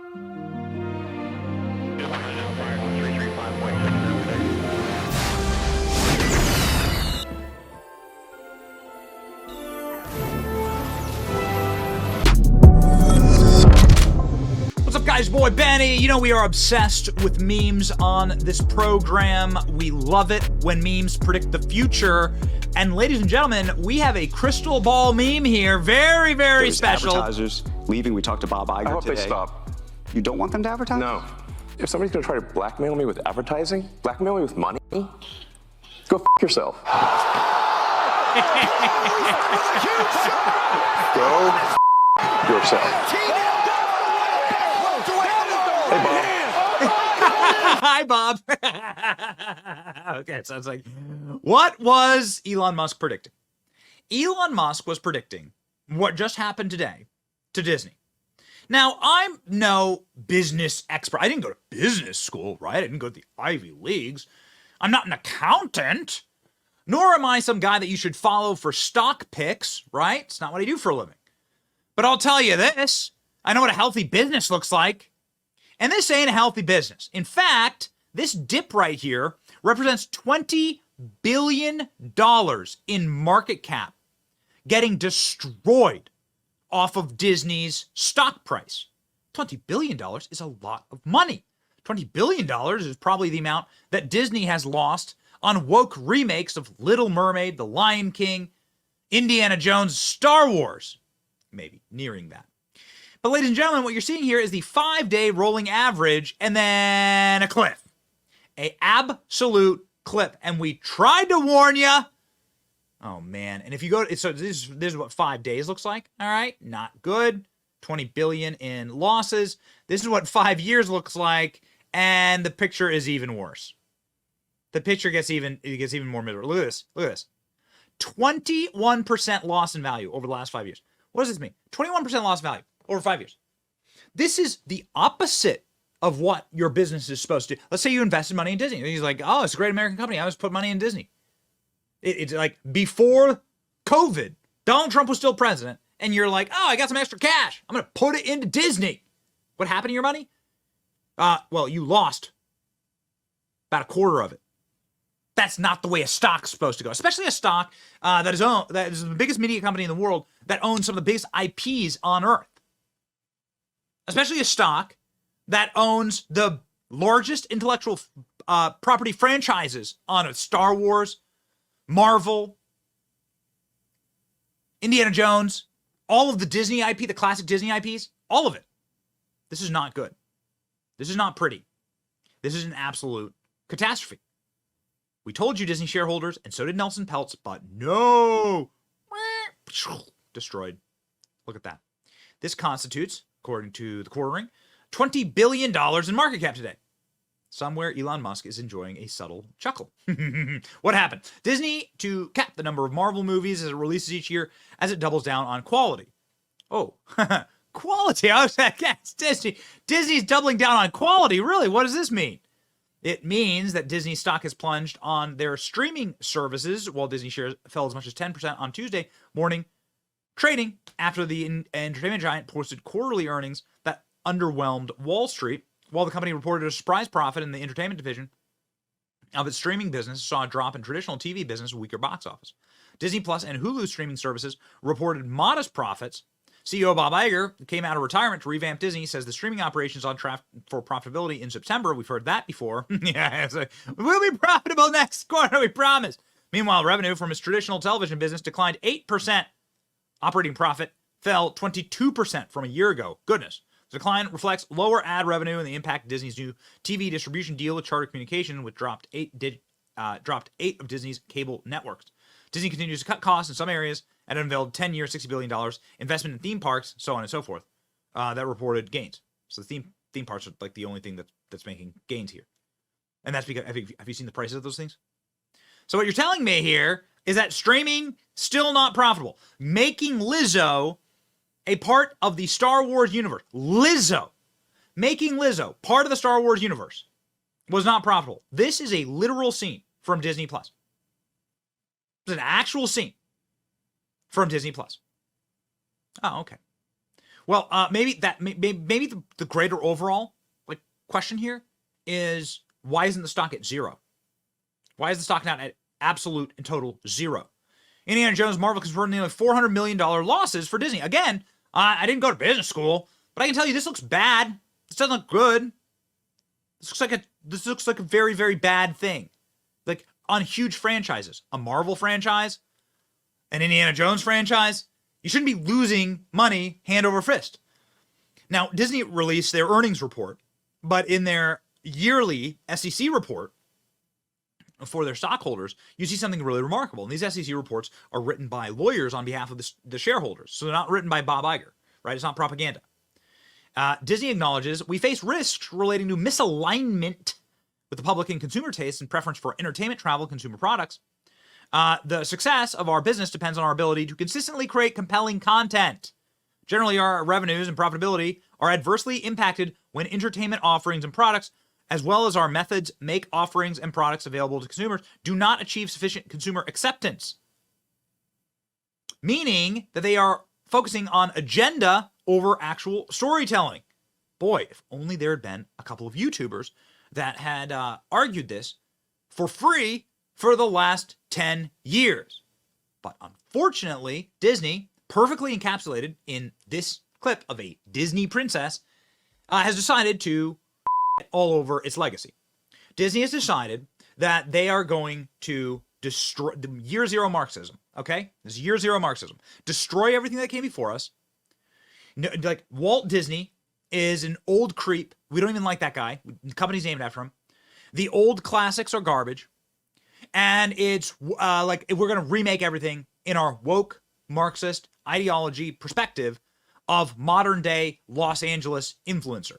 What's up, guys? Boy Benny. You know we are obsessed with memes on this program. We love it when memes predict the future. And ladies and gentlemen, we have a crystal ball meme here. Very, very special. Advertisers leaving. We talked to Bob Iger I hope today. they stop. You don't want them to advertise? No. If somebody's going to try to blackmail me with advertising, blackmail me with money, go f*** yourself. Go f*** yourself. Hey, Bob. Hi, Bob. Okay, so it's like, what was Elon Musk predicting? Elon Musk was predicting what just happened today to Disney. Now, I'm no business expert. I didn't go to business school, right? I didn't go to the Ivy Leagues. I'm not an accountant, nor am I some guy that you should follow for stock picks, right? It's not what I do for a living. But I'll tell you this, I know what a healthy business looks like. And this ain't a healthy business. In fact, this dip right here represents $20 billion in market cap getting destroyed off of Disney's stock price. $20 billion is a lot of money. $20 billion is probably the amount that Disney has lost on woke remakes of Little Mermaid, The Lion King, Indiana Jones, Star Wars. Maybe nearing that. But ladies and gentlemen, what you're seeing here is the 5-day rolling average and then a cliff. A absolute cliff. And we tried to warn you. Oh, man. And if you go to, so this is what 5 days looks like. All right. Not good. 20 billion in losses. This is what 5 years looks like. And the picture is even worse. The picture gets even more miserable. Look at this. Look at this. 21% loss in value over the last 5 years. What does this mean? 21% loss in value over 5 years. This is the opposite of what your business is supposed to do. Let's say you invested money in Disney. And he's like, oh, it's a great American company. I just put money in Disney. It's like before COVID, Donald Trump was still president. And you're like, oh, I got some extra cash. I'm going to put it into Disney. What happened to your money? Well, you lost about a quarter of it. That's not the way a stock's supposed to go, especially a stock that is the biggest media company in the world that owns some of the biggest IPs on earth. Especially a stock that owns the largest intellectual property franchises on it. Star Wars, Marvel, Indiana Jones, all of the Disney IP, the classic Disney IPs, all of it. This is not good. This is not pretty. This is an absolute catastrophe. We told you, Disney shareholders, and so did Nelson Peltz, but no. Destroyed. Look at that. This constitutes, according to the Quartering, $20 billion in market cap today. Somewhere Elon Musk is enjoying a subtle chuckle. What happened? Disney to cap the number of Marvel movies as it releases each year as it doubles down on quality. Oh, quality. I was like, yes, Disney. Disney's doubling down on quality. Really? What does this mean? It means that Disney stock has plunged on their streaming services, while Disney shares fell as much as 10% on Tuesday morning trading after the entertainment giant posted quarterly earnings that underwhelmed Wall Street, while the company reported a surprise profit in the entertainment division of its streaming business saw a drop in traditional TV business with weaker box office. Disney Plus and Hulu streaming services reported modest profits. CEO Bob Iger came out of retirement to revamp Disney, says the streaming operations on track for profitability in September. We've heard that before. Yeah, it's like, we'll be profitable next quarter, we promise. Meanwhile, revenue from its traditional television business declined 8%. Operating profit fell 22% from a year ago. Goodness. The decline reflects lower ad revenue and the impact of Disney's new TV distribution deal with Charter Communications, which dropped eight of Disney's cable networks. Disney continues to cut costs in some areas and unveiled 10-year, $60 billion investment in theme parks, so on and so forth, that reported gains. So the theme parks are like the only thing that's making gains here. And that's because, have you seen the prices of those things? So what you're telling me here is that streaming, still not profitable. Making Lizzo a part of the Star Wars universe. Making Lizzo part of the Star Wars universe was not profitable. This is a literal scene from Disney Plus. It's an actual scene from Disney Plus. Oh, okay. Well, maybe the greater overall like question here is, why isn't the stock at zero? Why is the stock not at absolute and total zero? Indiana Jones Marvel confirmed nearly $400 million losses for Disney. Again, I didn't go to business school, but I can tell you this looks bad. This doesn't look good. This looks like a very, very bad thing. Like on huge franchises, a Marvel franchise, an Indiana Jones franchise, you shouldn't be losing money hand over fist. Now, Disney released their earnings report, but in their yearly SEC report for their stockholders, you see something really remarkable. And these SEC reports are written by lawyers on behalf of the shareholders. So they're not written by Bob Iger, right? It's not propaganda. Disney acknowledges we face risks relating to misalignment with the public and consumer tastes and preference for entertainment, travel, consumer products. The success of our business depends on our ability to consistently create compelling content. Generally, our revenues and profitability are adversely impacted when entertainment offerings and products, as well as our methods, make offerings and products available to consumers, do not achieve sufficient consumer acceptance. Meaning that they are focusing on agenda over actual storytelling. Boy, if only there had been a couple of YouTubers that had argued this for free for the last 10 years. But unfortunately, Disney, perfectly encapsulated in this clip of a Disney princess, has decided to all over its legacy. Disney has decided that they are going to destroy the year zero Marxism. Okay? This is year zero Marxism. Destroy everything that came before us. No, like Walt Disney is an old creep. We don't even like that guy. The company's named after him. The old classics are garbage. And it's like we're going to remake everything in our woke Marxist ideology perspective of modern day Los Angeles influencer.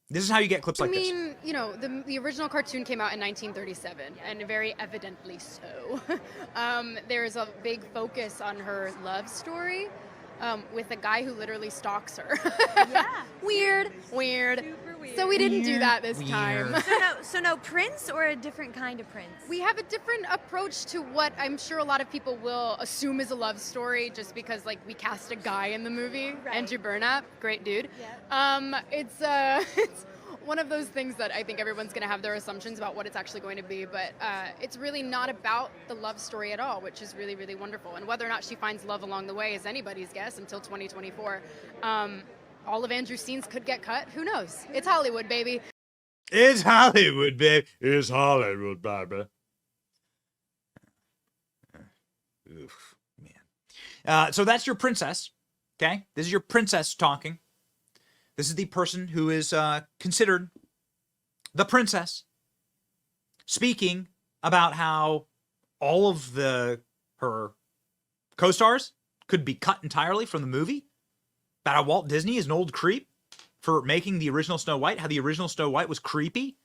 This is how you get clips like this. I mean, you know, the original cartoon came out in 1937, and very evidently so. There's a big focus on her love story with a guy who literally stalks her. Yeah. Weird. Super weird. So we didn't do that this time. So no prince or a different kind of prince? We have a different approach to what I'm sure a lot of people will assume is a love story just because, like, we cast a guy in the movie. Right. Andrew Burnap, great dude. Yep. It's one of those things that I think everyone's going to have their assumptions about what it's actually going to be, but it's really not about the love story at all, which is really, really wonderful. And whether or not she finds love along the way is anybody's guess until 2024. All of Andrew's scenes could get cut. Who knows? It's Hollywood, baby. It's Hollywood, baby. It's Hollywood, baby. Oof, man. So that's your princess, okay? This is your princess talking. This is the person who is considered the princess, speaking about how all of her co-stars could be cut entirely from the movie. About how Walt Disney is an old creep for making the original Snow White, how the original Snow White was creepy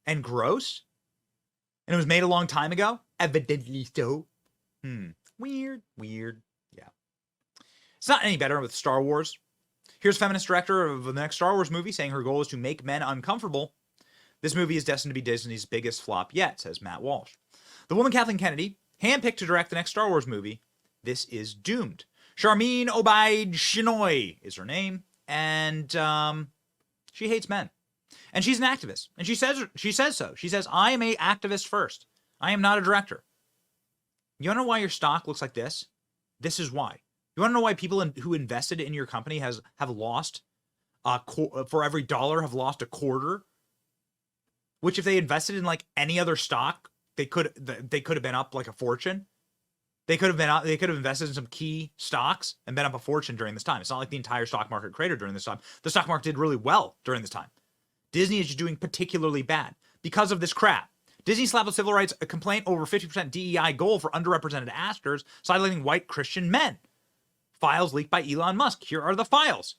and gross, and it was made a long time ago. Evidently so. Weird. Yeah. It's not any better with Star Wars. Here's feminist director of the next Star Wars movie saying her goal is to make men uncomfortable. This movie is destined to be Disney's biggest flop yet, says Matt Walsh. The woman Kathleen Kennedy, handpicked to direct the next Star Wars movie, this is doomed. Sharmeen Obaid-Chinoy is her name, and she hates men. And she's an activist, and she says so. She says, I am an activist first. I am not a director. You want to know why your stock looks like this? This is why. You want to know why people who invested in your company have lost for every dollar have lost a quarter? Which if they invested in like any other stock, they could have been up like a fortune. They could have invested in some key stocks and been up a fortune during this time. It's not like the entire stock market cratered during this time. The stock market did really well during this time. Disney is just doing particularly bad because of this crap. Disney slapped a civil rights complaint over 50% DEI goal for underrepresented actors, sidelining white Christian men. Files leaked by Elon Musk. Here are the files.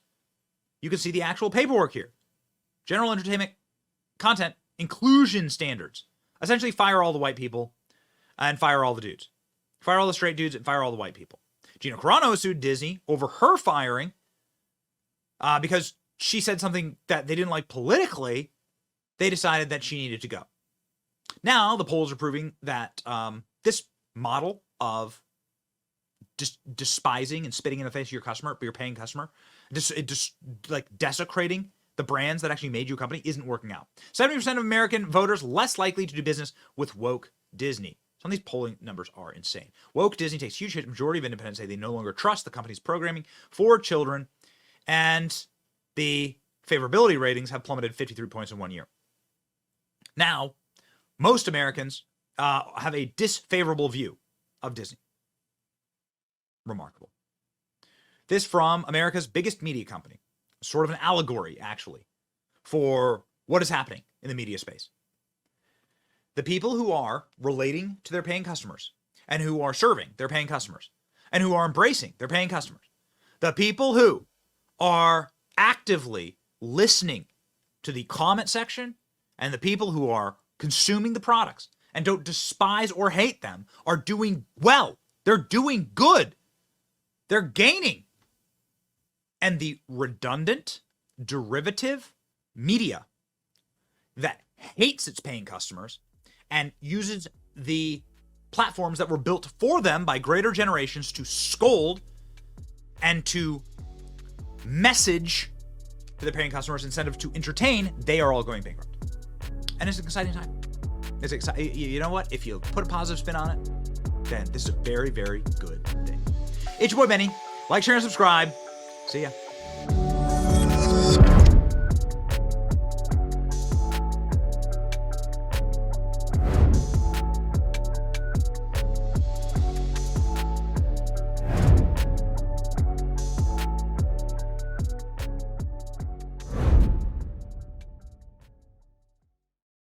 You can see the actual paperwork here. General entertainment content inclusion standards. Essentially fire all the white people and fire all the dudes. Fire all the straight dudes and fire all the white people. Gina Carano sued Disney over her firing because she said something that they didn't like politically. They decided that she needed to go. Now the polls are proving that this model of just despising and spitting in the face of your customer, your paying customer, just like desecrating the brands that actually made you a company isn't working out. 70% of American voters less likely to do business with woke Disney. Some of these polling numbers are insane. Woke Disney takes huge hit. Majority of independents say they no longer trust the company's programming for children, and the favorability ratings have plummeted 53 points in 1 year. Now, most Americans have a disfavorable view of Disney. Remarkable. This from America's biggest media company. Sort of an allegory, actually, for what is happening in the media space. The people who are relating to their paying customers and who are serving their paying customers and who are embracing their paying customers. The people who are actively listening to the comment section and the people who are consuming the products and don't despise or hate them are doing well. They're doing good. They're gaining. And the redundant, derivative media that hates its paying customers and uses the platforms that were built for them by greater generations to scold and to message to their paying customers instead of to entertain, they are all going bankrupt. And it's an exciting time. It's exciting. You know what? If you put a positive spin on it, then this is a very, very good thing. It's your boy Benny. Like, share, and subscribe. See ya.